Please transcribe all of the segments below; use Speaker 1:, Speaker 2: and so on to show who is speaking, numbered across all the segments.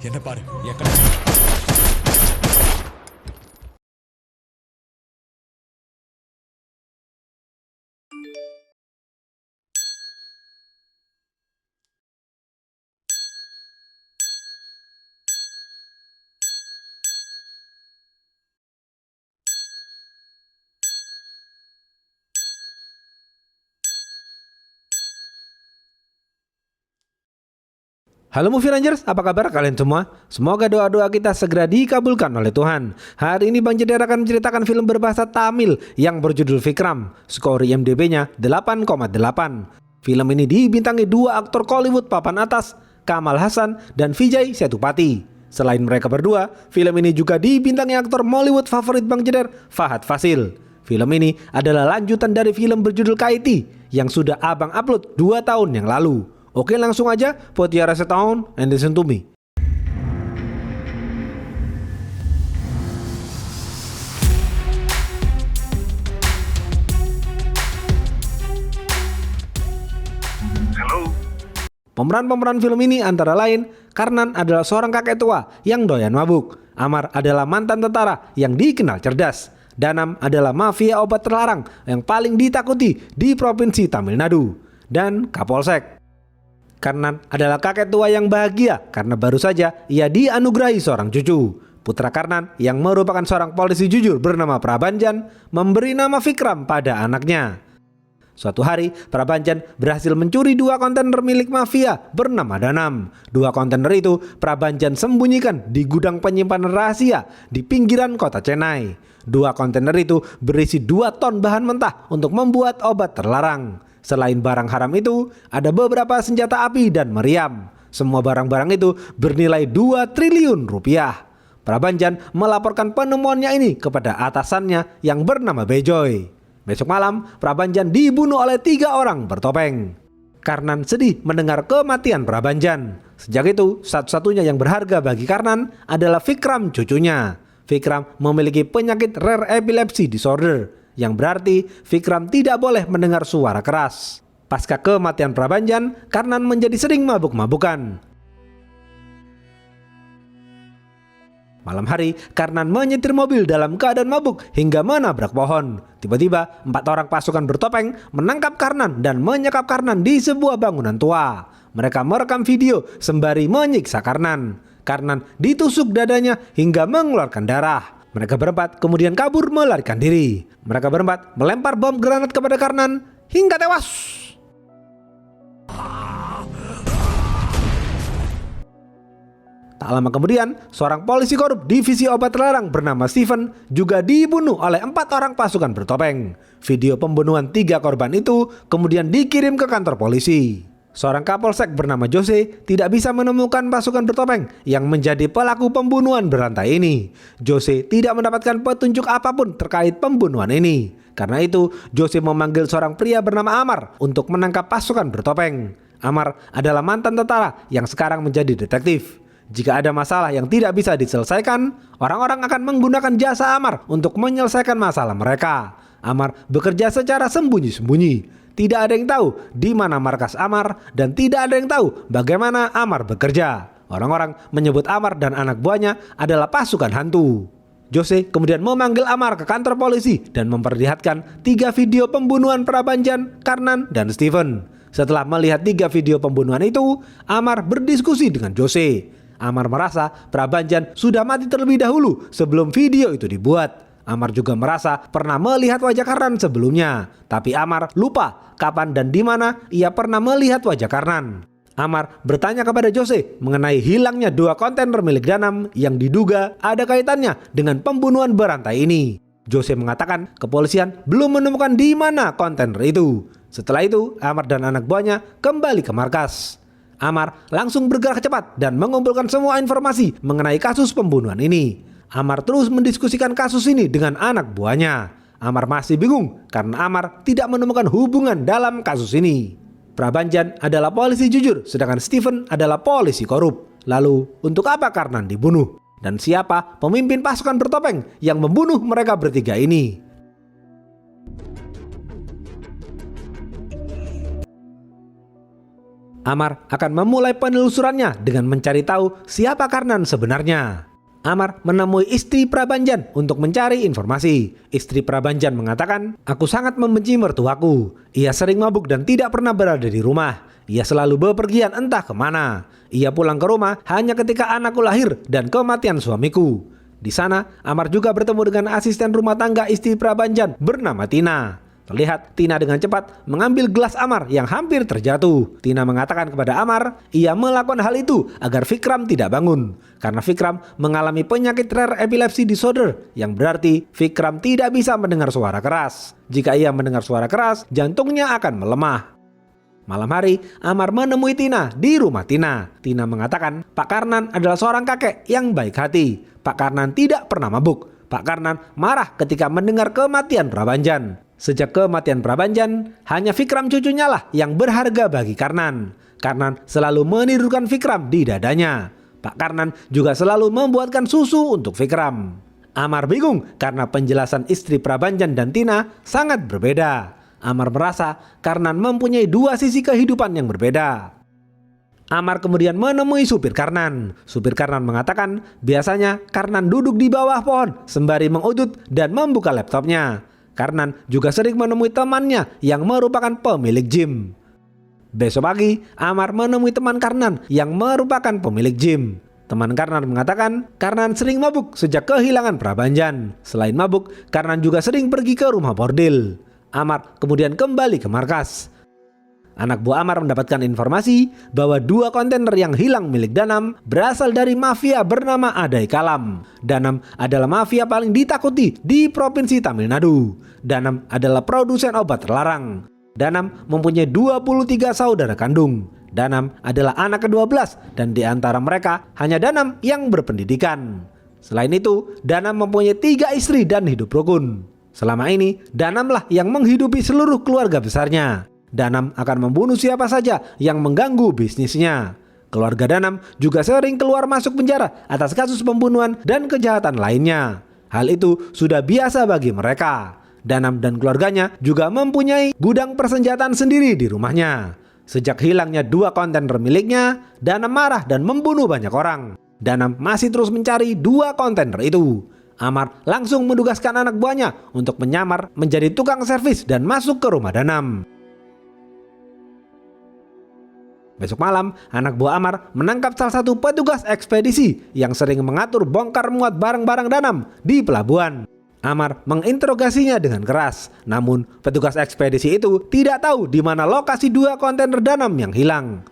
Speaker 1: என்ன பாரு எక్కడ
Speaker 2: Halo Movie Rangers, apa kabar kalian semua? Semoga doa-doa kita segera dikabulkan oleh Tuhan. Hari ini Bang Jedar akan menceritakan film berbahasa Tamil yang berjudul Vikram. Skor IMDb-nya 8,8. Film ini dibintangi dua aktor Kollywood papan atas, Kamal Haasan dan Vijay Sethupathi. Selain mereka berdua, film ini juga dibintangi aktor Mollywood favorit Bang Jedar, Fahad Fazil. Film ini adalah lanjutan dari film berjudul Kaiti yang sudah Abang upload 2 tahun yang lalu. Oke, langsung aja, put your headset on and listen to me.
Speaker 3: Halo.
Speaker 2: Pemeran-pemeran film ini antara lain, Karnan adalah seorang kakek tua yang doyan mabuk. Amar adalah mantan tentara yang dikenal cerdas. Danam adalah mafia obat terlarang yang paling ditakuti di provinsi Tamil Nadu. Dan Kapolsek. Karnan adalah kakek tua yang bahagia karena baru saja ia dianugerahi seorang cucu. Putra Karnan yang merupakan seorang polisi jujur bernama Prabhanjan memberi nama Vikram pada anaknya. Suatu hari, Prabhanjan berhasil mencuri 2 kontainer milik mafia bernama Danam. 2 kontainer itu Prabhanjan sembunyikan di gudang penyimpanan rahasia di pinggiran kota Chennai. 2 kontainer itu berisi 2 ton bahan mentah untuk membuat obat terlarang. Selain barang haram itu, ada beberapa senjata api dan meriam. Semua barang-barang itu bernilai 2 triliun rupiah. Prabhanjan melaporkan penemuannya ini kepada atasannya yang bernama Bejoy. Besok malam, Prabhanjan dibunuh oleh 3 orang bertopeng. Karnan sedih mendengar kematian Prabhanjan. Sejak itu, satu-satunya yang berharga bagi Karnan adalah Vikram cucunya. Vikram memiliki penyakit rare epilepsy disorder, yang berarti Vikram tidak boleh mendengar suara keras. Pasca kematian Prabhanjan, Karnan menjadi sering mabuk-mabukan. Malam hari, Karnan menyetir mobil dalam keadaan mabuk hingga menabrak pohon. Tiba-tiba, 4 orang pasukan bertopeng menangkap Karnan dan menyekap Karnan di sebuah bangunan tua. Mereka merekam video sembari menyiksa Karnan. Karnan ditusuk dadanya hingga mengeluarkan darah. Mereka berempat kemudian kabur melarikan diri. Mereka berempat melempar bom granat kepada Karnan hingga tewas. Tak lama kemudian, seorang polisi korup divisi obat terlarang bernama Steven juga dibunuh oleh 4 orang pasukan bertopeng. Video pembunuhan 3 korban itu kemudian dikirim ke kantor polisi. Seorang kapolsek bernama Jose tidak bisa menemukan pasukan bertopeng yang menjadi pelaku pembunuhan berantai ini. Jose tidak mendapatkan petunjuk apapun terkait pembunuhan ini. Karena itu, Jose memanggil seorang pria bernama Amar untuk menangkap pasukan bertopeng. Amar adalah mantan tentara yang sekarang menjadi detektif. Jika ada masalah yang tidak bisa diselesaikan, orang-orang akan menggunakan jasa Amar untuk menyelesaikan masalah mereka. Amar bekerja secara sembunyi-sembunyi. Tidak ada yang tahu di mana markas Amar dan tidak ada yang tahu bagaimana Amar bekerja. Orang-orang menyebut Amar dan anak buahnya adalah pasukan hantu. Jose kemudian memanggil Amar ke kantor polisi dan memperlihatkan 3 video pembunuhan Prabhanjan, Karnan, dan Steven. Setelah melihat 3 video pembunuhan itu, Amar berdiskusi dengan Jose. Amar merasa Prabhanjan sudah mati terlebih dahulu sebelum video itu dibuat. Amar juga merasa pernah melihat wajah Karnan sebelumnya, tapi Amar lupa kapan dan di mana ia pernah melihat wajah Karnan. Amar bertanya kepada Jose mengenai hilangnya 2 kontainer milik Danam yang diduga ada kaitannya dengan pembunuhan berantai ini. Jose mengatakan kepolisian belum menemukan di mana kontainer itu. Setelah itu, Amar dan anak buahnya kembali ke markas. Amar langsung bergerak cepat dan mengumpulkan semua informasi mengenai kasus pembunuhan ini. Amar terus mendiskusikan kasus ini dengan anak buahnya. Amar masih bingung karena Amar tidak menemukan hubungan dalam kasus ini. Prabhanjan adalah polisi jujur, sedangkan Steven adalah polisi korup. Lalu, untuk apa Karnan dibunuh? Dan siapa pemimpin pasukan bertopeng yang membunuh mereka bertiga ini? Amar akan memulai penelusurannya dengan mencari tahu siapa Karnan sebenarnya. Amar menemui istri Prabanjan untuk mencari informasi. Istri Prabanjan mengatakan, "Aku sangat membenci mertuaku. Ia sering mabuk dan tidak pernah berada di rumah. Ia selalu bepergian entah kemana. Ia pulang ke rumah hanya ketika anakku lahir dan kematian suamiku." Di sana, Amar juga bertemu dengan asisten rumah tangga istri Prabanjan bernama Tina. Terlihat Tina dengan cepat mengambil gelas Amar yang hampir terjatuh. Tina mengatakan kepada Amar, ia melakukan hal itu agar Vikram tidak bangun. Karena Vikram mengalami penyakit rare epilepsy disorder, yang berarti Vikram tidak bisa mendengar suara keras. Jika ia mendengar suara keras, jantungnya akan melemah. Malam hari, Amar menemui Tina di rumah Tina. Tina mengatakan, Pak Karnan adalah seorang kakek yang baik hati. Pak Karnan tidak pernah mabuk. Pak Karnan marah ketika mendengar kematian Prabanjan. Sejak kematian Prabanjan, hanya Vikram cucunya lah yang berharga bagi Karnan. Karnan selalu menidurkan Vikram di dadanya. Pak Karnan juga selalu membuatkan susu untuk Vikram. Amar bingung karena penjelasan istri Prabanjan dan Tina sangat berbeda. Amar merasa Karnan mempunyai dua sisi kehidupan yang berbeda. Amar kemudian menemui supir Karnan. Supir Karnan mengatakan biasanya Karnan duduk di bawah pohon sembari mengudut dan membuka laptopnya. Karnan juga sering menemui temannya yang merupakan pemilik gym. Besok pagi, Amar menemui teman Karnan yang merupakan pemilik gym. Teman Karnan mengatakan Karnan sering mabuk sejak kehilangan Prabanjan. Selain mabuk, Karnan juga sering pergi ke rumah bordil. Amar kemudian kembali ke markas. Anak buah Amar mendapatkan informasi bahwa dua kontainer yang hilang milik Danam berasal dari mafia bernama Adai Kalam. Danam adalah mafia paling ditakuti di Provinsi Tamil Nadu. Danam adalah produsen obat terlarang. Danam mempunyai 23 saudara kandung. Danam adalah anak ke-12 dan di antara mereka hanya Danam yang berpendidikan. Selain itu, Danam mempunyai 3 istri dan hidup rukun. Selama ini, Danamlah yang menghidupi seluruh keluarga besarnya. Danam akan membunuh siapa saja yang mengganggu bisnisnya. Keluarga Danam juga sering keluar masuk penjara atas kasus pembunuhan dan kejahatan lainnya. Hal itu sudah biasa bagi mereka. Danam dan keluarganya juga mempunyai gudang persenjataan sendiri di rumahnya. Sejak hilangnya 2 kontainer miliknya, Danam marah dan membunuh banyak orang. Danam masih terus mencari 2 kontainer itu. Amar langsung mendugaskan anak buahnya untuk menyamar menjadi tukang servis dan masuk ke rumah Danam. Besok malam, anak buah Amar menangkap salah satu petugas ekspedisi yang sering mengatur bongkar muat barang-barang Danam di pelabuhan. Amar menginterogasinya dengan keras, namun petugas ekspedisi itu tidak tahu di mana lokasi 2 kontainer Danam yang hilang.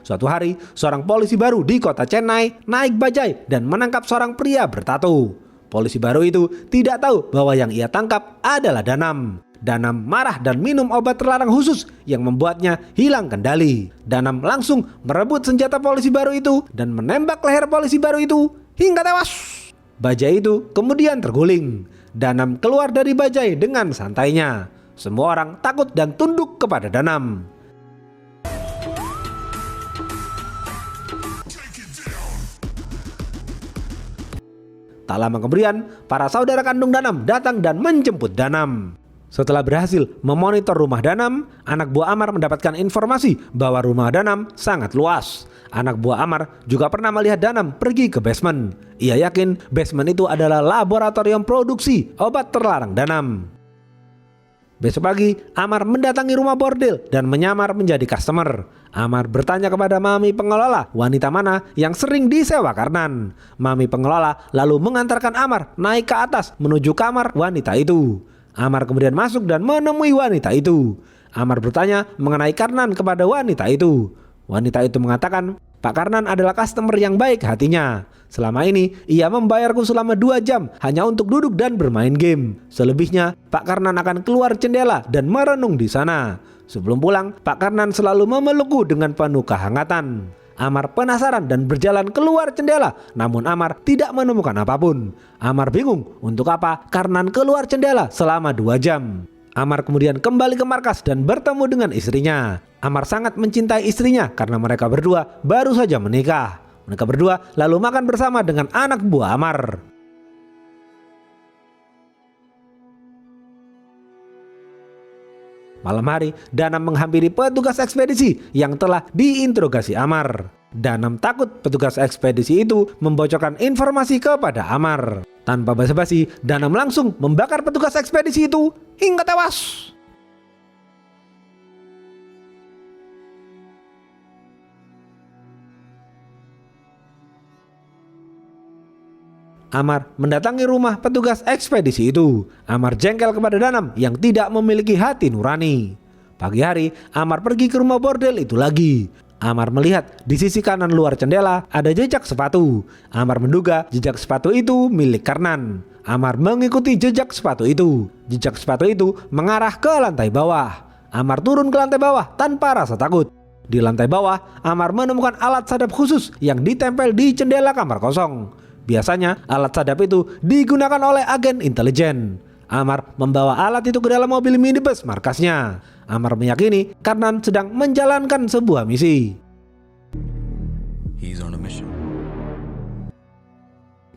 Speaker 2: Suatu hari, seorang polisi baru di kota Chennai naik bajai dan menangkap seorang pria bertato. Polisi baru itu tidak tahu bahwa yang ia tangkap adalah Danam. Danam marah dan minum obat terlarang khusus yang membuatnya hilang kendali. Danam langsung merebut senjata polisi baru itu dan menembak leher polisi baru itu hingga tewas. Bajai itu kemudian terguling. Danam keluar dari bajai dengan santainya. Semua orang takut dan tunduk kepada Danam. Tak lama kemudian, para saudara kandung Danam datang dan menjemput Danam. Setelah berhasil memonitor rumah Danam, anak buah Amar mendapatkan informasi bahwa rumah Danam sangat luas. Anak buah Amar juga pernah melihat Danam pergi ke basement. Ia yakin basement itu adalah laboratorium produksi obat terlarang Danam. Besok pagi, Amar mendatangi rumah bordil dan menyamar menjadi customer. Amar bertanya kepada mami pengelola wanita mana yang sering disewa Karnan. Mami pengelola lalu mengantarkan Amar naik ke atas menuju kamar wanita itu. Amar kemudian masuk dan menemui wanita itu. Amar bertanya mengenai Karnan kepada wanita itu. Wanita itu mengatakan, Pak Karnan adalah customer yang baik hatinya. Selama ini ia membayarku selama 2 jam hanya untuk duduk dan bermain game. Selebihnya Pak Karnan akan keluar jendela dan merenung di sana. Sebelum pulang, Pak Karnan selalu memelukku dengan penuh kehangatan. Amar penasaran dan berjalan keluar jendela, namun Amar tidak menemukan apapun. Amar bingung untuk apa Karnan keluar jendela selama 2 jam. Amar kemudian kembali ke markas dan bertemu dengan istrinya. Amar sangat mencintai istrinya karena mereka berdua baru saja menikah. Mereka berdua lalu makan bersama dengan anak buah Amar. Malam hari, Danam menghampiri petugas ekspedisi yang telah diinterogasi Amar. Danam takut petugas ekspedisi itu membocorkan informasi kepada Amar. Tanpa basa-basi, Danam langsung membakar petugas ekspedisi itu hingga tewas. Amar mendatangi rumah petugas ekspedisi itu. Amar jengkel kepada Danam yang tidak memiliki hati nurani. Pagi hari, Amar pergi ke rumah bordel itu lagi. Amar melihat di sisi kanan luar jendela ada jejak sepatu. Amar menduga jejak sepatu itu milik Karnan. Amar mengikuti jejak sepatu itu. Jejak sepatu itu mengarah ke lantai bawah. Amar turun ke lantai bawah tanpa rasa takut. Di lantai bawah, Amar menemukan alat sadap khusus yang ditempel di jendela kamar kosong. Biasanya alat sadap itu digunakan oleh agen intelijen. Amar membawa alat itu ke dalam mobil minibus markasnya. Amar meyakini Karnan sedang menjalankan sebuah misi.
Speaker 1: He's on a mission.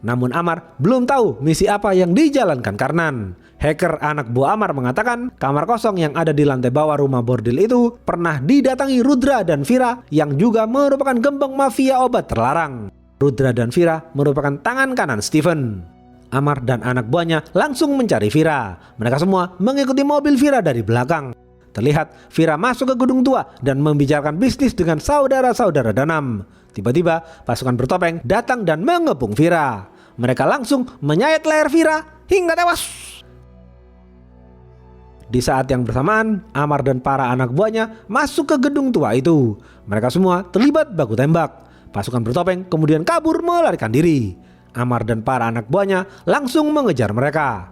Speaker 2: Namun Amar belum tahu misi apa yang dijalankan Karnan. Hacker anak buah Amar mengatakan kamar kosong yang ada di lantai bawah rumah bordil itu pernah didatangi Rudra dan Vira yang juga merupakan gembong mafia obat terlarang. Rudra dan Vira merupakan tangan kanan Steven. Amar dan anak buahnya langsung mencari Vira. Mereka semua mengikuti mobil Vira dari belakang. Terlihat Vira masuk ke gedung tua dan membicarakan bisnis dengan saudara-saudara Danam. Tiba-tiba pasukan bertopeng datang dan mengepung Vira. Mereka langsung menyayat leher Vira hingga tewas. Di saat yang bersamaan, Amar dan para anak buahnya masuk ke gedung tua itu. Mereka semua terlibat baku tembak. Pasukan bertopeng kemudian kabur melarikan diri. Amar dan para anak buahnya langsung mengejar mereka.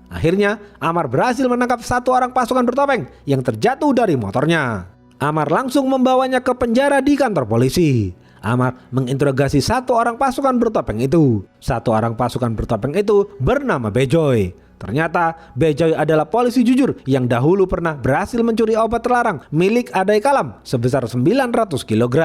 Speaker 2: Akhirnya, Amar berhasil menangkap satu orang pasukan bertopeng yang terjatuh dari motornya. Amar langsung membawanya ke penjara di kantor polisi. Amar menginterogasi satu orang pasukan bertopeng itu. Satu orang pasukan bertopeng itu bernama Bejoy. Ternyata Bejoy adalah polisi jujur yang dahulu pernah berhasil mencuri obat terlarang milik Adai Kalam sebesar 900 kg.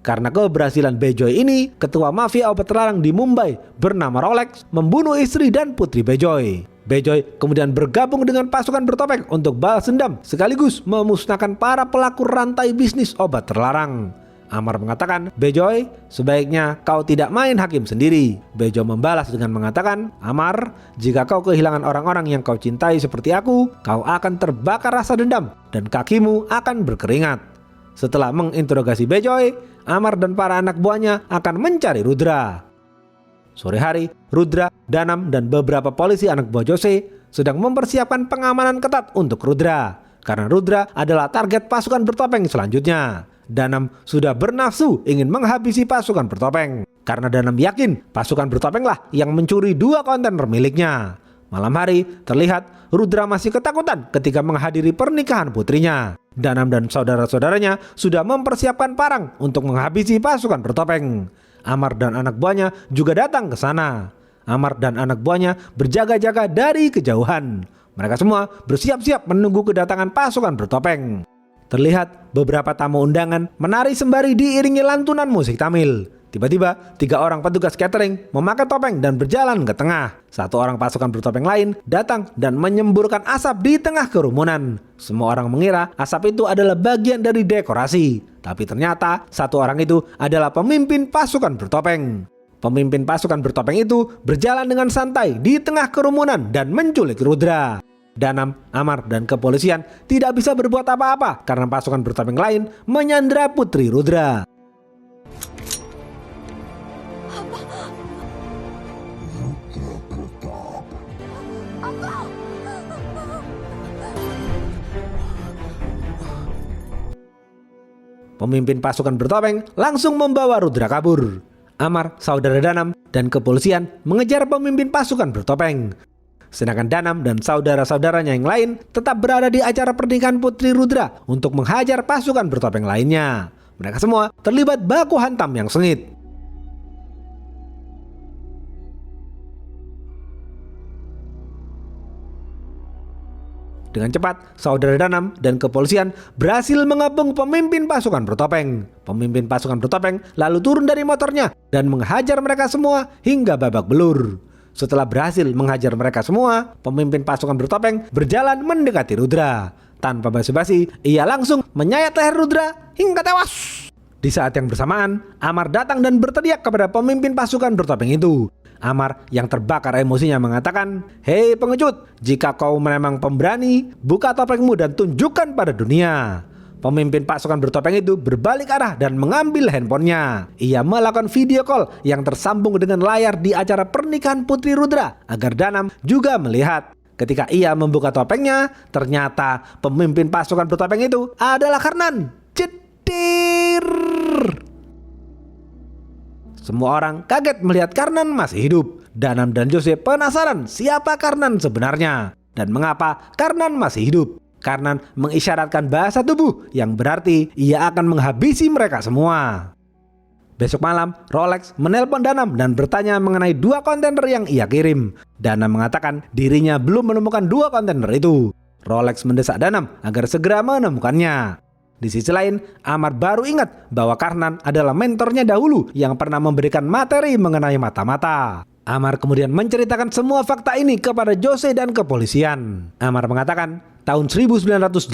Speaker 2: Karena keberhasilan Bejoy ini, ketua mafia obat terlarang di Mumbai bernama Rolex membunuh istri dan putri Bejoy. Bejoy kemudian bergabung dengan pasukan bertopeng untuk balas dendam sekaligus memusnahkan para pelaku rantai bisnis obat terlarang. Amar mengatakan, Bejoy, sebaiknya kau tidak main hakim sendiri. Bejoy membalas dengan mengatakan, Amar, jika kau kehilangan orang-orang yang kau cintai seperti aku, kau akan terbakar rasa dendam dan kakimu akan berkeringat. Setelah menginterogasi Bejoy, Amar dan para anak buahnya akan mencari Rudra. Sore hari, Rudra, Danam, dan beberapa polisi anak buah Jose sedang mempersiapkan pengamanan ketat untuk Rudra. Karena Rudra adalah target pasukan bertopeng selanjutnya. Danam sudah bernafsu ingin menghabisi pasukan bertopeng. Karena Danam yakin pasukan bertopenglah yang mencuri 2 kontainer miliknya. Malam hari, terlihat Rudra masih ketakutan ketika menghadiri pernikahan putrinya. Danam dan saudara-saudaranya sudah mempersiapkan parang untuk menghabisi pasukan bertopeng. Amar dan anak buahnya juga datang ke sana. Amar dan anak buahnya berjaga-jaga dari kejauhan. Mereka semua bersiap-siap menunggu kedatangan pasukan bertopeng. Terlihat beberapa tamu undangan menari sembari diiringi lantunan musik Tamil. Tiba-tiba 3 orang petugas catering memakai topeng dan berjalan ke tengah. 1 orang pasukan bertopeng lain datang dan menyemburkan asap di tengah kerumunan. Semua orang mengira asap itu adalah bagian dari dekorasi. Tapi ternyata 1 orang itu adalah pemimpin pasukan bertopeng. Pemimpin pasukan bertopeng itu berjalan dengan santai di tengah kerumunan dan menculik Rudra. Danam, Amar, dan kepolisian tidak bisa berbuat apa-apa karena pasukan bertopeng lain menyandera putri Rudra. Pemimpin pasukan bertopeng langsung membawa Rudra kabur. Amar, saudara Danam, dan kepolisian mengejar pemimpin pasukan bertopeng. Sedangkan Danam dan saudara-saudaranya yang lain tetap berada di acara pernikahan putri Rudra untuk menghajar pasukan bertopeng lainnya. Mereka semua terlibat baku hantam yang sengit. Dengan cepat, saudara Danam dan kepolisian berhasil mengepung pemimpin pasukan bertopeng. Pemimpin pasukan bertopeng lalu turun dari motornya dan menghajar mereka semua hingga babak belur. Setelah berhasil menghajar mereka semua, pemimpin pasukan bertopeng berjalan mendekati Rudra. Tanpa basa-basi, ia langsung menyayat leher Rudra hingga tewas. Di saat yang bersamaan, Amar datang dan berteriak kepada pemimpin pasukan bertopeng itu. Amar yang terbakar emosinya mengatakan, "Hei pengecut, jika kau memang pemberani, buka topengmu dan tunjukkan pada dunia." Pemimpin pasukan bertopeng itu berbalik arah dan mengambil handphonenya. Ia melakukan video call yang tersambung dengan layar di acara pernikahan Putri Rudra agar Danam juga melihat. Ketika ia membuka topengnya, ternyata pemimpin pasukan bertopeng itu adalah Karnan. Cetir! Semua orang kaget melihat Karnan masih hidup. Danam dan Jose penasaran siapa Karnan sebenarnya dan mengapa Karnan masih hidup. Karnan mengisyaratkan bahasa tubuh yang berarti ia akan menghabisi mereka semua. Besok malam, Rolex menelpon Danam dan bertanya mengenai 2 kontainer yang ia kirim. Danam mengatakan dirinya belum menemukan 2 kontainer itu. Rolex mendesak Danam agar segera menemukannya. Di sisi lain, Amar baru ingat bahwa Karnan adalah mentornya dahulu yang pernah memberikan materi mengenai mata-mata. Amar kemudian menceritakan semua fakta ini kepada Jose dan kepolisian. Amar mengatakan, tahun 1981,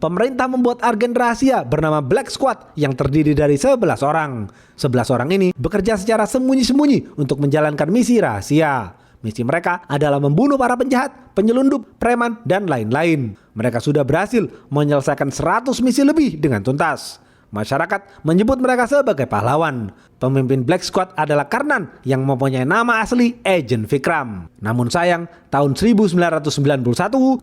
Speaker 2: pemerintah membuat agen rahasia bernama Black Squad yang terdiri dari 11 orang. 11 orang ini bekerja secara sembunyi-sembunyi untuk menjalankan misi rahasia. Misi mereka adalah membunuh para penjahat, penyelundup, preman, dan lain-lain. Mereka sudah berhasil menyelesaikan 100 misi lebih dengan tuntas. Masyarakat menyebut mereka sebagai pahlawan. Pemimpin Black Squad adalah Karnan yang mempunyai nama asli Agent Vikram. Namun sayang, tahun 1991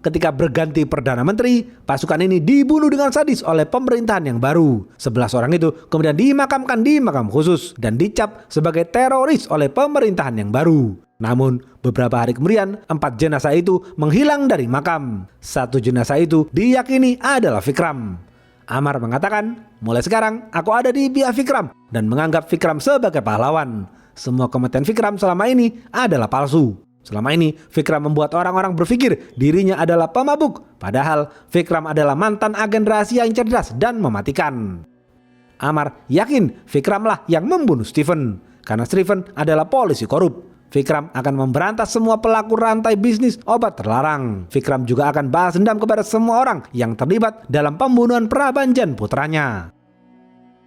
Speaker 2: ketika berganti Perdana Menteri, pasukan ini dibunuh dengan sadis oleh pemerintahan yang baru. 11 orang itu kemudian dimakamkan di makam khusus dan dicap sebagai teroris oleh pemerintahan yang baru. Namun beberapa hari kemudian 4 jenazah itu menghilang dari makam. 1 jenazah itu diyakini adalah Vikram. Amar mengatakan, mulai sekarang aku ada di pihak Vikram dan menganggap Vikram sebagai pahlawan. Semua kematian Vikram selama ini adalah palsu. Selama ini Vikram membuat orang-orang berpikir dirinya adalah pemabuk, padahal Vikram adalah mantan agen rahasia yang cerdas dan mematikan. Amar yakin Vikramlah yang membunuh Stephen, karena Stephen adalah polisi korup. Vikram akan memberantas semua pelaku rantai bisnis obat terlarang. Vikram juga akan balas dendam kepada semua orang yang terlibat dalam pembunuhan Prabanjan putranya.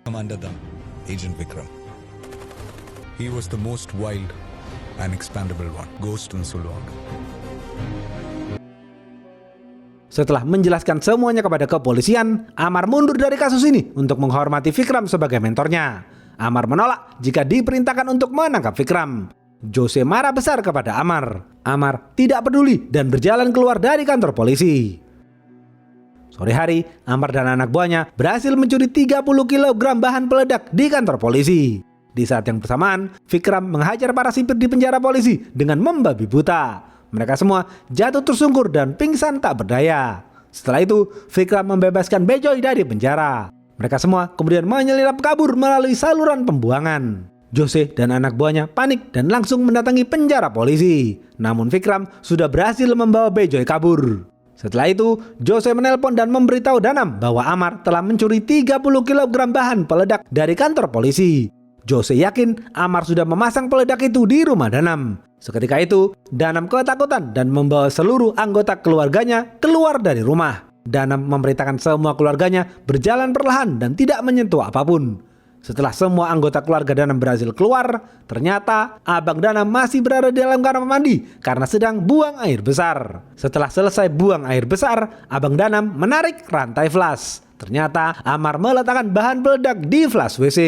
Speaker 1: Commander Dam, Agent Vikram. He was the most wild and expandable one. Ghost in Sulwak.
Speaker 2: Setelah menjelaskan semuanya kepada kepolisian, Amar mundur dari kasus ini untuk menghormati Vikram sebagai mentornya. Amar menolak jika diperintahkan untuk menangkap Vikram. Jose marah besar kepada Amar. Amar tidak peduli dan berjalan keluar dari kantor polisi. Sore hari, Amar dan anak buahnya berhasil mencuri 30 kg bahan peledak di kantor polisi. Di saat yang bersamaan, Vikram menghajar para sipir di penjara polisi dengan membabi buta. Mereka semua jatuh tersungkur dan pingsan tak berdaya. Setelah itu, Vikram membebaskan Bejoy dari penjara. Mereka semua kemudian menyelirap kabur melalui saluran pembuangan. Jose dan anak buahnya panik dan langsung mendatangi penjara polisi. Namun Vikram sudah berhasil membawa Bejoy kabur. Setelah itu, Jose menelpon dan memberitahu Danam bahwa Amar telah mencuri 30 kg bahan peledak dari kantor polisi. Jose yakin Amar sudah memasang peledak itu di rumah Danam. Seketika itu, Danam ketakutan dan membawa seluruh anggota keluarganya keluar dari rumah. Danam memberitakan semua keluarganya berjalan perlahan dan tidak menyentuh apapun. Setelah semua anggota keluarga Danam berhasil keluar, ternyata Abang Danam masih berada di dalam kamar mandi karena sedang buang air besar. Setelah selesai buang air besar, Abang Danam menarik rantai flash. Ternyata Amar meletakkan bahan peledak di flash WC.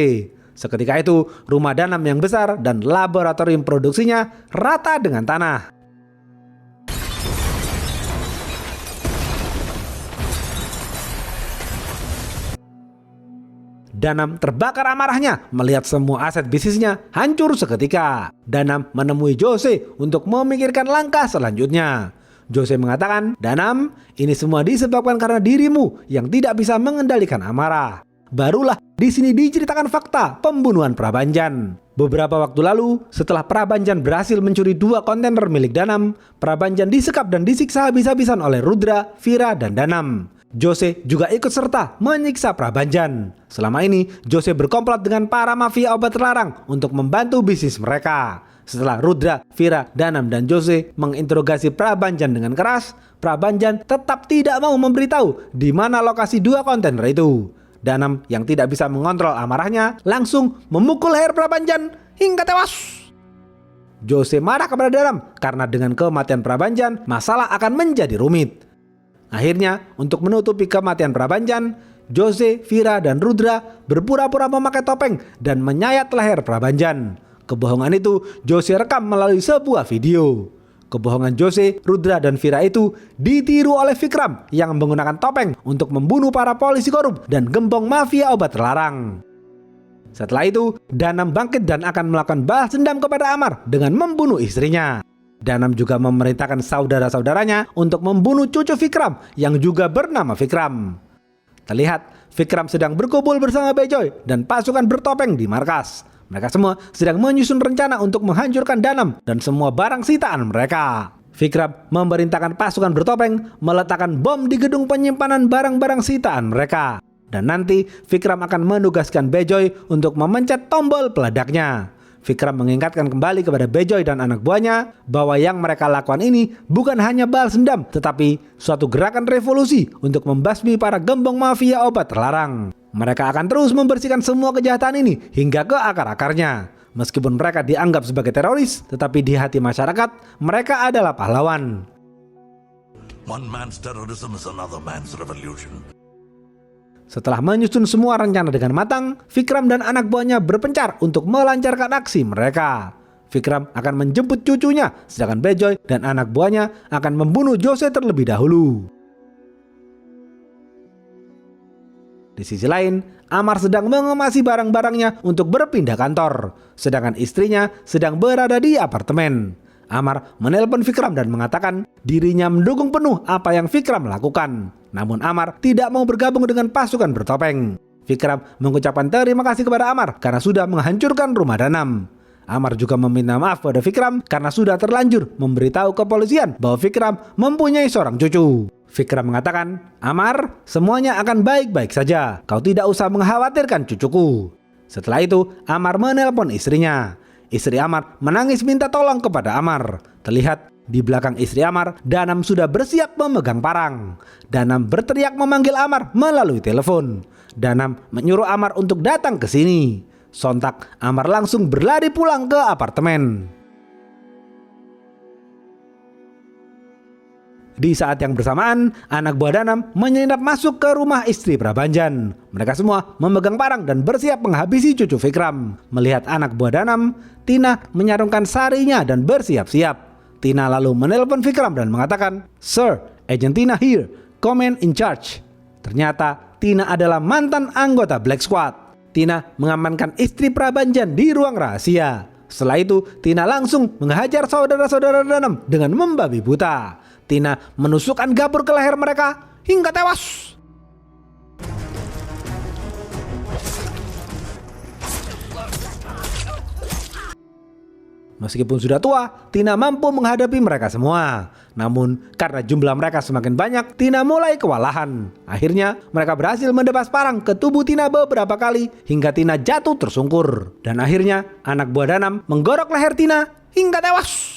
Speaker 2: Seketika itu, rumah Danam yang besar dan laboratorium produksinya rata dengan tanah. Danam terbakar amarahnya melihat semua aset bisnisnya hancur seketika. Danam menemui Jose untuk memikirkan langkah selanjutnya. Jose mengatakan, Danam, ini semua disebabkan karena dirimu yang tidak bisa mengendalikan amarah. Barulah di sini diceritakan fakta pembunuhan Prabanjan. Beberapa waktu lalu, setelah Prabanjan berhasil mencuri 2 kontainer milik Danam, Prabanjan disekap dan disiksa habis-habisan oleh Rudra, Vira, dan Danam. Jose juga ikut serta menyiksa Prabanjan. Selama ini, Jose berkomplot dengan para mafia obat terlarang untuk membantu bisnis mereka. Setelah Rudra, Vira, Danam, dan Jose menginterogasi Prabanjan dengan keras, Prabanjan tetap tidak mau memberitahu di mana lokasi 2 kontainer itu. Danam yang tidak bisa mengontrol amarahnya langsung memukul leher Prabanjan hingga tewas. Jose marah kepada Danam karena dengan kematian Prabanjan masalah akan menjadi rumit. Akhirnya untuk menutupi kematian Prabanjan, Jose, Vira, dan Rudra berpura-pura memakai topeng dan menyayat leher Prabanjan. Kebohongan itu Jose rekam melalui sebuah video. Kebohongan Jose, Rudra, dan Vira itu ditiru oleh Vikram yang menggunakan topeng untuk membunuh para polisi korup dan gembong mafia obat terlarang. Setelah itu, Danam bangkit dan akan melakukan balas dendam kepada Amar dengan membunuh istrinya. Danam juga memerintahkan saudara-saudaranya untuk membunuh cucu Vikram yang juga bernama Vikram. Terlihat Vikram sedang berkumpul bersama Bejoy dan pasukan bertopeng di markas. Mereka semua sedang menyusun rencana untuk menghancurkan Danam dan semua barang sitaan mereka. Vikram memerintahkan pasukan bertopeng meletakkan bom di gedung penyimpanan barang-barang sitaan mereka. Dan nanti Vikram akan menugaskan Bejoy untuk memencet tombol peledaknya. Vikram mengingatkan kembali kepada Bejoy dan anak buahnya bahwa yang mereka lakukan ini bukan hanya balas dendam, tetapi suatu gerakan revolusi untuk membasmi para gembong mafia obat terlarang. Mereka akan terus membersihkan semua kejahatan ini hingga ke akar-akarnya. Meskipun mereka dianggap sebagai teroris, tetapi di hati masyarakat mereka adalah pahlawan.
Speaker 4: One man's terrorism is another man's revolution.
Speaker 2: Setelah menyusun semua rencana dengan matang, Vikram dan anak buahnya berpencar untuk melancarkan aksi mereka. Vikram akan menjemput cucunya, sedangkan Bejoy dan anak buahnya akan membunuh Jose terlebih dahulu. Di sisi lain, Amar sedang mengemasi barang-barangnya untuk berpindah kantor, sedangkan istrinya sedang berada di apartemen. Amar menelpon Vikram dan mengatakan dirinya mendukung penuh apa yang Vikram lakukan. Namun Amar tidak mau bergabung dengan pasukan bertopeng. Vikram mengucapkan terima kasih kepada Amar karena sudah menghancurkan rumah Danam. Amar juga meminta maaf pada Vikram karena sudah terlanjur memberitahu kepolisian bahwa Vikram mempunyai seorang cucu. Vikram mengatakan, "Amar, semuanya akan baik-baik saja. Kau tidak usah mengkhawatirkan cucuku." Setelah itu, Amar menelpon istrinya. Istri Amar menangis minta tolong kepada Amar. Terlihat di belakang istri Amar, Danam sudah bersiap memegang parang. Danam berteriak memanggil Amar melalui telepon. Danam menyuruh Amar untuk datang ke sini. Sontak, Amar langsung berlari pulang ke apartemen. Di saat yang bersamaan, anak buah Danam menyelinap masuk ke rumah istri Prabanjan. Mereka semua memegang parang dan bersiap menghabisi cucu Vikram. Melihat anak buah Danam, Tina menyarungkan sarinya dan bersiap-siap. Tina lalu menelpon Vikram dan mengatakan, "Sir, Agent Tina here, command in charge." Ternyata Tina adalah mantan anggota Black Squad. Tina mengamankan istri Prabanjan di ruang rahasia. Setelah itu, Tina langsung menghajar saudara-saudara Danam dengan membabi buta. Tina menusukkan gapur ke leher mereka hingga tewas. Meskipun sudah tua, Tina mampu menghadapi mereka semua. Namun, karena jumlah mereka semakin banyak, Tina mulai kewalahan. Akhirnya, mereka berhasil mendebas parang ke tubuh Tina beberapa kali hingga Tina jatuh tersungkur. Dan akhirnya, anak buah Danam menggorok leher Tina hingga tewas.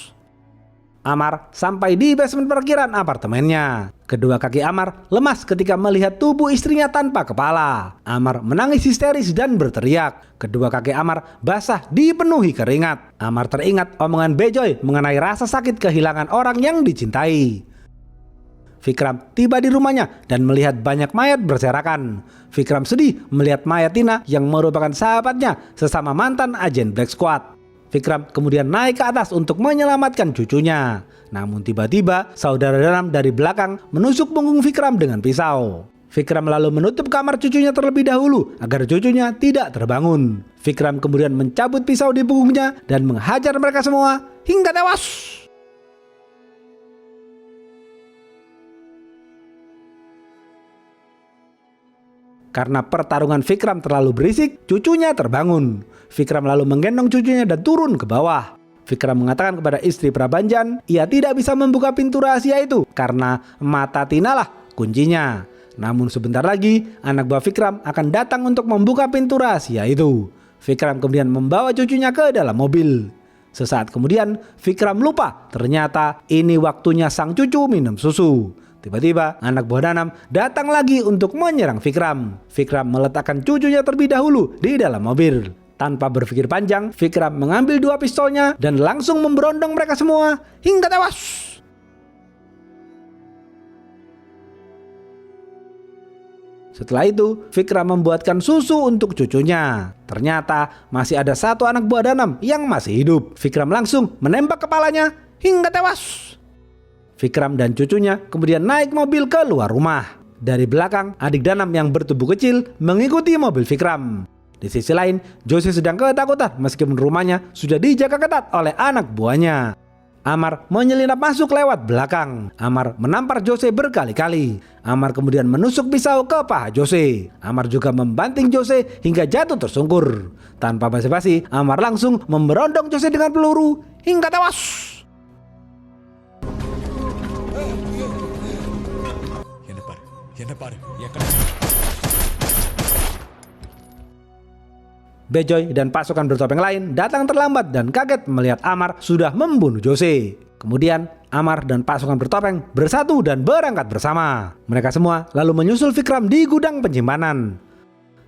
Speaker 2: Amar sampai di basement parkiran apartemennya. Kedua kaki Amar lemas ketika melihat tubuh istrinya tanpa kepala. Amar menangis histeris dan berteriak. Kedua kaki Amar basah dipenuhi keringat. Amar teringat omongan Bejoy mengenai rasa sakit kehilangan orang yang dicintai. Vikram tiba di rumahnya dan melihat banyak mayat berserakan. Vikram sedih melihat mayat Tina yang merupakan sahabatnya sesama mantan agen Black Squad. Vikram kemudian naik ke atas untuk menyelamatkan cucunya. Namun tiba-tiba saudara Danam dari belakang menusuk punggung Vikram dengan pisau. Vikram lalu menutup kamar cucunya terlebih dahulu agar cucunya tidak terbangun. Vikram kemudian mencabut pisau di punggungnya dan menghajar mereka semua hingga tewas. Karena pertarungan Vikram terlalu berisik, cucunya terbangun. Vikram lalu menggendong cucunya dan turun ke bawah. Vikram mengatakan kepada istri Prabanjan, ia tidak bisa membuka pintu rahasia itu karena mata Tina lah kuncinya. Namun sebentar lagi, anak buah Vikram akan datang untuk membuka pintu rahasia itu. Vikram kemudian membawa cucunya ke dalam mobil. Sesaat kemudian, Vikram lupa ternyata ini waktunya sang cucu minum susu. Tiba-tiba anak buah Danam datang lagi untuk menyerang Vikram. Vikram meletakkan cucunya terlebih dahulu di dalam mobil. Tanpa berpikir panjang, Vikram mengambil 2 pistolnya dan langsung memberondong mereka semua hingga tewas. Setelah itu, Vikram membuatkan susu untuk cucunya. Ternyata masih ada 1 anak buah Danam yang masih hidup. Vikram langsung menembak kepalanya hingga tewas. Vikram dan cucunya kemudian naik mobil ke luar rumah. Dari belakang, adik Danam yang bertubuh kecil mengikuti mobil Vikram. Di sisi lain, Jose sedang ketakutan meskipun rumahnya sudah dijaga ketat oleh anak buahnya. Amar menyelinap masuk lewat belakang. Amar menampar Jose berkali-kali. Amar kemudian menusuk pisau ke paha Jose. Amar juga membanting Jose hingga jatuh tersungkur. Tanpa basa-basi, Amar langsung memberondong Jose dengan peluru hingga tewas. Bejoy dan pasukan bertopeng lain datang terlambat dan kaget melihat Amar sudah membunuh Jose. Kemudian Amar dan pasukan bertopeng bersatu dan berangkat bersama. Mereka semua lalu menyusul Vikram di gudang penyimpanan.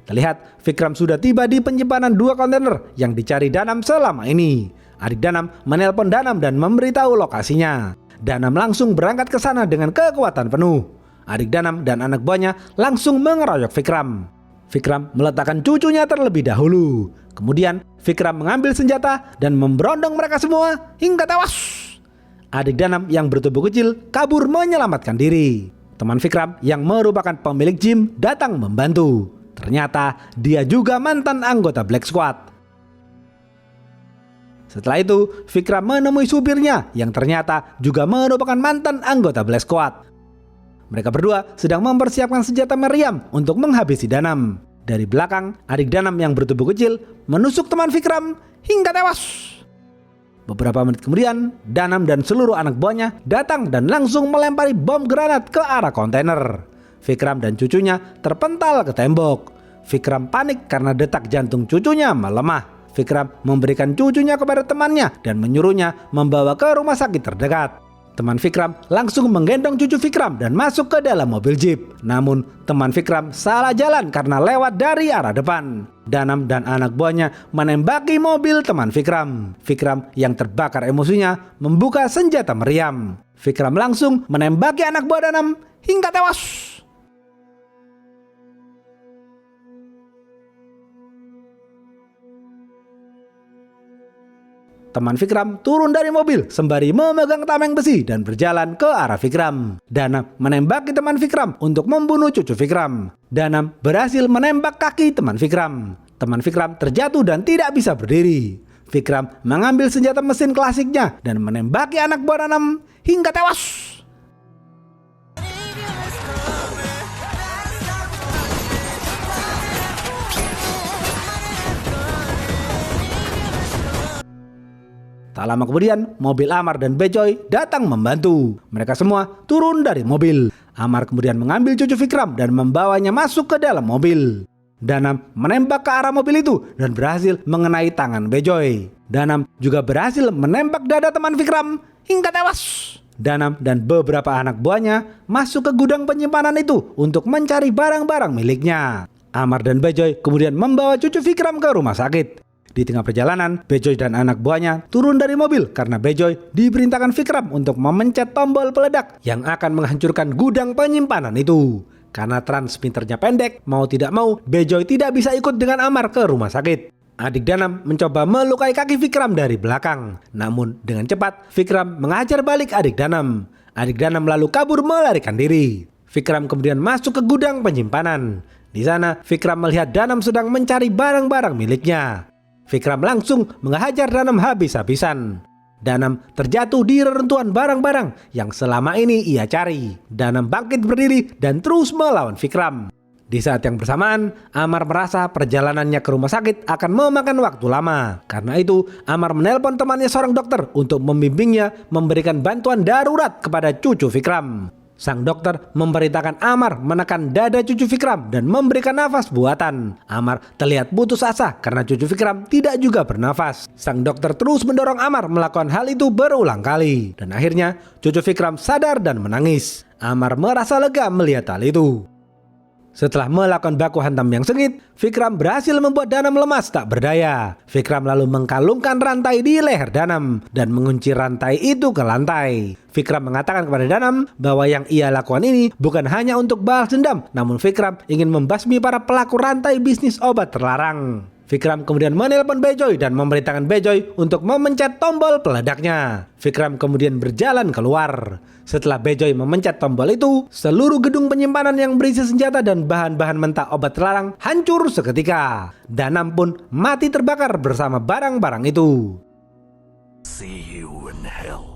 Speaker 2: Terlihat Vikram sudah tiba di penyimpanan 2 kontainer yang dicari Danam selama ini. Adik Danam menelpon Danam dan memberitahu lokasinya. Danam langsung berangkat ke sana dengan kekuatan penuh. Adik Danam dan anak buahnya langsung mengeroyok Vikram. Vikram meletakkan cucunya terlebih dahulu. Kemudian Vikram mengambil senjata dan memberondong mereka semua hingga tewas. Adik Danam yang bertubuh kecil kabur menyelamatkan diri. Teman Vikram yang merupakan pemilik gym datang membantu. Ternyata dia juga mantan anggota Black Squad. Setelah itu, Vikram menemui supirnya yang ternyata juga merupakan mantan anggota Black Squad. Mereka berdua sedang mempersiapkan senjata meriam untuk menghabisi Danam. Dari belakang, adik Danam yang bertubuh kecil menusuk teman Vikram hingga tewas. Beberapa menit kemudian, Danam dan seluruh anak buahnya datang dan langsung melempari bom granat ke arah kontainer. Vikram dan cucunya terpental ke tembok. Vikram panik karena detak jantung cucunya melemah. Vikram memberikan cucunya kepada temannya dan menyuruhnya membawa ke rumah sakit terdekat. Teman Vikram langsung menggendong cucu Vikram dan masuk ke dalam mobil jeep. Namun teman Vikram salah jalan karena lewat dari arah depan. Danam dan anak buahnya menembaki mobil teman Vikram. Vikram yang terbakar emosinya membuka senjata meriam. Vikram langsung menembaki anak buah Danam hingga tewas. Teman Vikram turun dari mobil sembari memegang tameng besi dan berjalan ke arah Vikram. Danam menembaki teman Vikram untuk membunuh cucu Vikram. Danam berhasil menembak kaki teman Vikram. Teman Vikram terjatuh dan tidak bisa berdiri. Vikram mengambil senjata mesin klasiknya dan menembaki anak buah Danam hingga tewas. Tak lama kemudian, mobil Amar dan Bejoy datang membantu. Mereka semua turun dari mobil. Amar kemudian mengambil cucu Vikram dan membawanya masuk ke dalam mobil. Danam menembak ke arah mobil itu dan berhasil mengenai tangan Bejoy. Danam juga berhasil menembak dada teman Vikram hingga tewas. Danam dan beberapa anak buahnya masuk ke gudang penyimpanan itu untuk mencari barang-barang miliknya. Amar dan Bejoy kemudian membawa cucu Vikram ke rumah sakit. Di tengah perjalanan, Bejoy dan anak buahnya turun dari mobil karena Bejoy diperintahkan Vikram untuk memencet tombol peledak yang akan menghancurkan gudang penyimpanan itu. Karena transmitternya pendek, mau tidak mau Bejoy tidak bisa ikut dengan Amar ke rumah sakit. Adik Danam mencoba melukai kaki Vikram dari belakang. Namun dengan cepat Vikram menghajar balik adik Danam. Adik Danam lalu kabur melarikan diri. Vikram kemudian masuk ke gudang penyimpanan. Di sana Vikram melihat Danam sedang mencari barang-barang miliknya. Vikram langsung menghajar Danam habis-habisan. Danam terjatuh di reruntuhan barang-barang yang selama ini ia cari. Danam bangkit berdiri dan terus melawan Vikram. Di saat yang bersamaan, Amar merasa perjalanannya ke rumah sakit akan memakan waktu lama. Karena itu, Amar menelpon temannya seorang dokter untuk membimbingnya memberikan bantuan darurat kepada cucu Vikram. Sang dokter memerintahkan Amar menekan dada cucu Vikram dan memberikan nafas buatan. Amar terlihat putus asa karena cucu Vikram tidak juga bernafas. Sang dokter terus mendorong Amar melakukan hal itu berulang kali. Dan akhirnya cucu Vikram sadar dan menangis. Amar merasa lega melihat hal itu. Setelah melakukan baku hantam yang sengit, Vikram berhasil membuat Danam lemas tak berdaya. Vikram lalu mengkalungkan rantai di leher Danam dan mengunci rantai itu ke lantai. Vikram mengatakan kepada Danam bahwa yang ia lakukan ini bukan hanya untuk balas dendam, namun Vikram ingin membasmi para pelaku rantai bisnis obat terlarang. Vikram kemudian menelpon Bejoy dan memerintahkan Bejoy untuk memencet tombol peledaknya. Vikram kemudian berjalan keluar. Setelah Bejoy memencet tombol itu, seluruh gedung penyimpanan yang berisi senjata dan bahan-bahan mentah obat terlarang hancur seketika. Danam pun mati terbakar bersama barang-barang itu.
Speaker 4: See you in hell.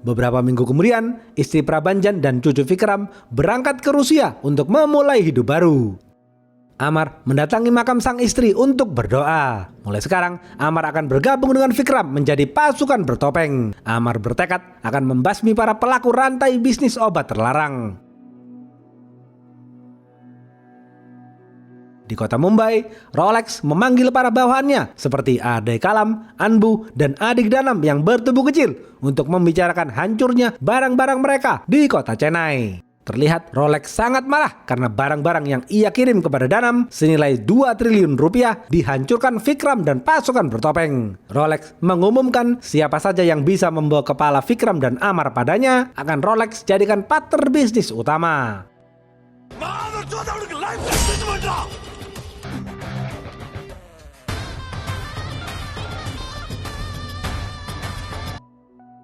Speaker 2: Beberapa minggu kemudian, istri Prabanjan dan cucu Vikram berangkat ke Rusia untuk memulai hidup baru. Amar mendatangi makam sang istri untuk berdoa. Mulai sekarang, Amar akan bergabung dengan Vikram menjadi pasukan bertopeng. Amar bertekad akan membasmi para pelaku rantai bisnis obat terlarang. Di kota Mumbai, Rolex memanggil para bawahannya seperti Adik Kalam, Anbu, dan adik Danam yang bertubuh kecil untuk membicarakan hancurnya barang-barang mereka di kota Chennai. Terlihat Rolex sangat marah karena barang-barang yang ia kirim kepada Danam senilai 2 triliun rupiah dihancurkan Vikram dan pasukan bertopeng. Rolex mengumumkan siapa saja yang bisa membawa kepala Vikram dan Amar padanya akan Rolex jadikan partner bisnis utama.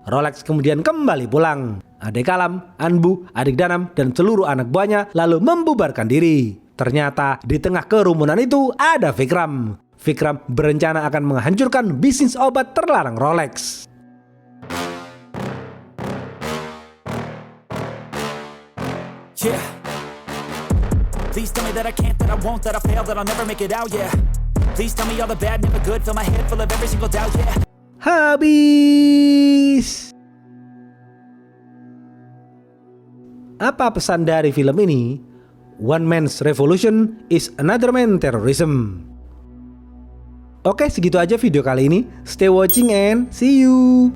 Speaker 2: Rolex kemudian kembali pulang. Adik Kalam, Anbu, adik Danam, dan seluruh anak buahnya lalu membubarkan diri. Ternyata di tengah kerumunan itu ada Vikram. Vikram berencana akan menghancurkan bisnis obat terlarang Rolex.
Speaker 5: Yeah. Please tell me that I can't, that I won't, that I fail, that I'll never make it out, yeah. Please tell me all the bad, never good, fill my head full of every single doubt, yeah.
Speaker 2: Habis. Apa pesan dari film ini? One man's revolution is another man's terrorism. Oke, segitu aja video kali ini. Stay watching and see you.